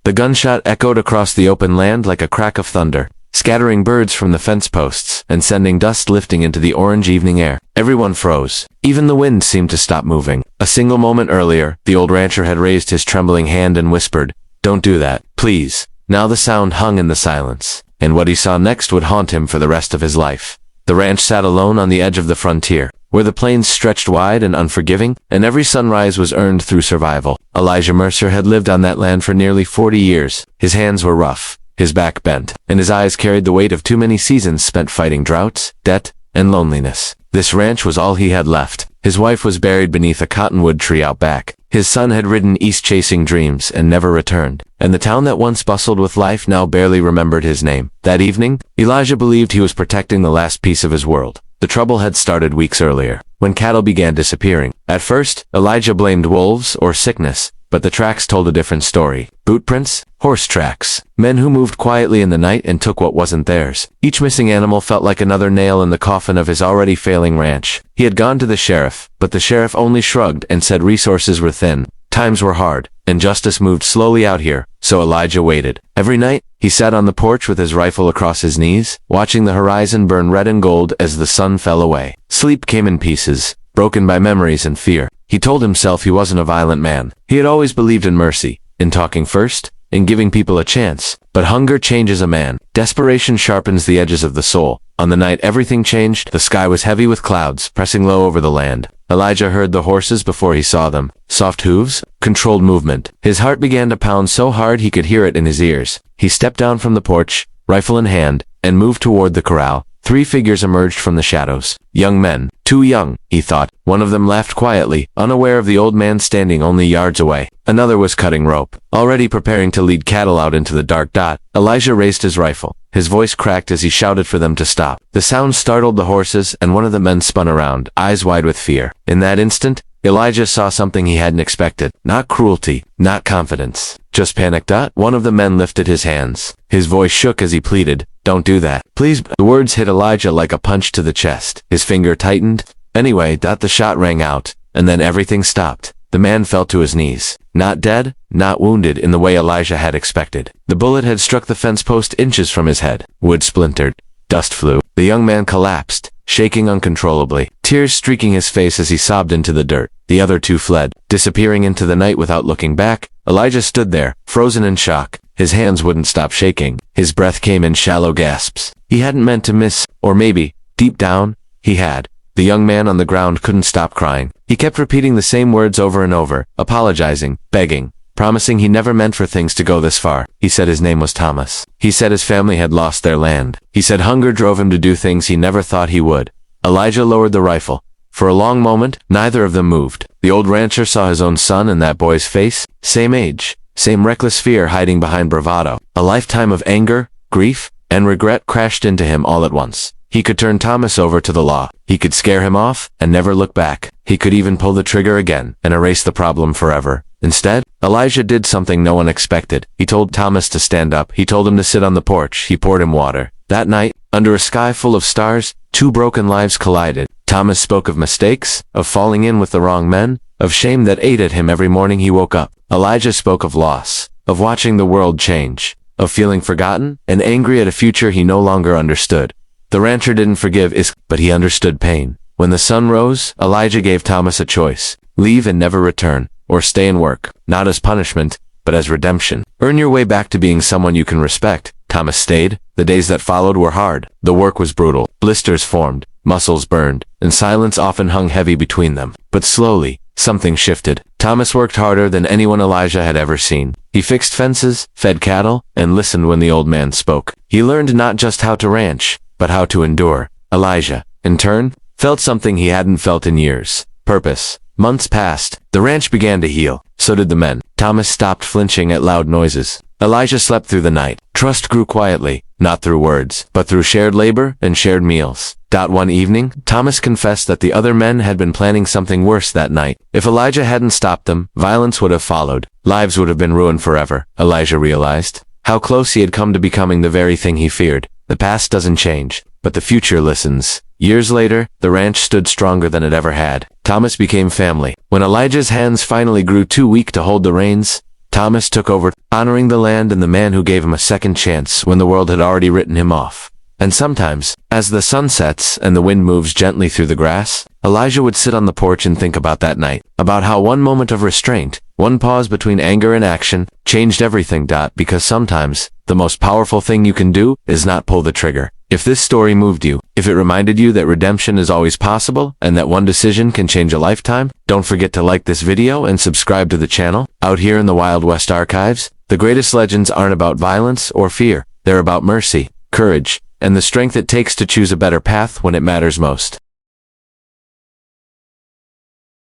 The gunshot echoed across the open land like a crack of thunder, scattering birds from the fence posts and sending dust lifting into the orange evening air. Everyone froze. Even the wind seemed to stop moving. A single moment earlier, the old rancher had raised his trembling hand and whispered, "Don't do that, please." Now the sound hung in the silence, and what he saw next would haunt him for the rest of his life. The ranch sat alone on the edge of the frontier, where the plains stretched wide and unforgiving, and every sunrise was earned through survival. Elijah Mercer had lived on that land for nearly 40 years. His hands were rough, his back bent, and his eyes carried the weight of too many seasons spent fighting droughts, debt, and loneliness. This ranch was all he had left. His wife was buried beneath a cottonwood tree out back. His son had ridden east chasing dreams and never returned, and the town that once bustled with life now barely remembered his name. That evening, Elijah believed he was protecting the last piece of his world. The trouble had started weeks earlier, when cattle began disappearing. At first, Elijah blamed wolves or sickness, but the tracks told a different story. Boot prints, horse tracks, men who moved quietly in the night and took what wasn't theirs. Each missing animal felt like another nail in the coffin of his already failing ranch. He had gone to the sheriff, but the sheriff only shrugged and said resources were thin, times were hard, and justice moved slowly out here, so Elijah waited. Every night, he sat on the porch with his rifle across his knees, watching the horizon burn red and gold as the sun fell away. Sleep came in pieces, broken by memories and fear. He told himself he wasn't a violent man. He had always believed in mercy, in talking first, in giving people a chance. But hunger changes a man. Desperation sharpens the edges of the soul. On the night everything changed, the sky was heavy with clouds, pressing low over the land. Elijah heard the horses before he saw them. Soft hooves, controlled movement. His heart began to pound so hard he could hear it in his ears. He stepped down from the porch, rifle in hand, and moved toward the corral. 3 figures emerged from the shadows. Young men. Too young, he thought. One of them laughed quietly, unaware of the old man standing only yards away. Another was cutting rope, already preparing to lead cattle out into the dark dot. Elijah raised his rifle. His voice cracked as he shouted for them to stop. The sound startled the horses, and one of the men spun around, eyes wide with fear. In that instant, Elijah saw something he hadn't expected. Not cruelty, not confidence, just panic. One of the men lifted his hands. His voice shook as he pleaded, "Don't do that, please." The words hit Elijah like a punch to the chest. His finger tightened. Anyway, the shot rang out, and then everything stopped. The man fell to his knees. Not dead, not wounded in the way Elijah had expected. The bullet had struck the fence post inches from his head. Wood splintered. Dust flew. The young man collapsed, shaking uncontrollably, tears streaking his face as he sobbed into the dirt. The other 2 fled, disappearing into the night without looking back. Elijah stood there, frozen in shock. His hands wouldn't stop shaking. His breath came in shallow gasps. He hadn't meant to miss, or maybe, deep down, he had. The young man on the ground couldn't stop crying. He kept repeating the same words over and over, apologizing, begging, promising he never meant for things to go this far. He said his name was Thomas. He said his family had lost their land. He said hunger drove him to do things he never thought he would. Elijah lowered the rifle. For a long moment, neither of them moved. The old rancher saw his own son in that boy's face, same age, same reckless fear hiding behind bravado. A lifetime of anger, grief, and regret crashed into him all at once. He could turn Thomas over to the law. He could scare him off and never look back. He could even pull the trigger again and erase the problem forever. Instead, Elijah did something no one expected. He told Thomas to stand up. He told him to sit on the porch. He poured him water. That night, under a sky full of stars, 2 broken lives collided. Thomas spoke of mistakes, of falling in with the wrong men, of shame that ate at him every morning he woke up. Elijah spoke of loss, of watching the world change, of feeling forgotten and angry at a future he no longer understood. The rancher didn't forgive but he understood pain. When the sun rose, Elijah gave Thomas a choice. Leave and never return, or stay and work, not as punishment, but as redemption. Earn your way back to being someone you can respect. Thomas stayed. The days that followed were hard. The work was brutal. Blisters formed, muscles burned, and silence often hung heavy between them. But slowly, something shifted. Thomas worked harder than anyone Elijah had ever seen. He fixed fences, fed cattle, and listened when the old man spoke. He learned not just how to ranch, but how to endure. Elijah, in turn, felt something he hadn't felt in years. Purpose. Months passed. The ranch began to heal. So did the men. Thomas stopped flinching at loud noises. Elijah slept through the night. Trust grew quietly, not through words, but through shared labor and shared meals. One evening, Thomas confessed that the other men had been planning something worse that night. If Elijah hadn't stopped them, violence would have followed. Lives would have been ruined forever, Elijah realized. How close he had come to becoming the very thing he feared. The past doesn't change, but the future listens. Years later, the ranch stood stronger than it ever had. Thomas became family. When Elijah's hands finally grew too weak to hold the reins, Thomas took over, honoring the land and the man who gave him a second chance when the world had already written him off. And sometimes, as the sun sets and the wind moves gently through the grass, Elijah would sit on the porch and think about that night, about how one moment of restraint, one pause between anger and action, changed everything. Because sometimes, the most powerful thing you can do is not pull the trigger. If this story moved you, if it reminded you that redemption is always possible and that one decision can change a lifetime, don't forget to like this video and subscribe to the channel. Out here in the Wild West archives, the greatest legends aren't about violence or fear. They're about mercy, courage, and the strength it takes to choose a better path when it matters most.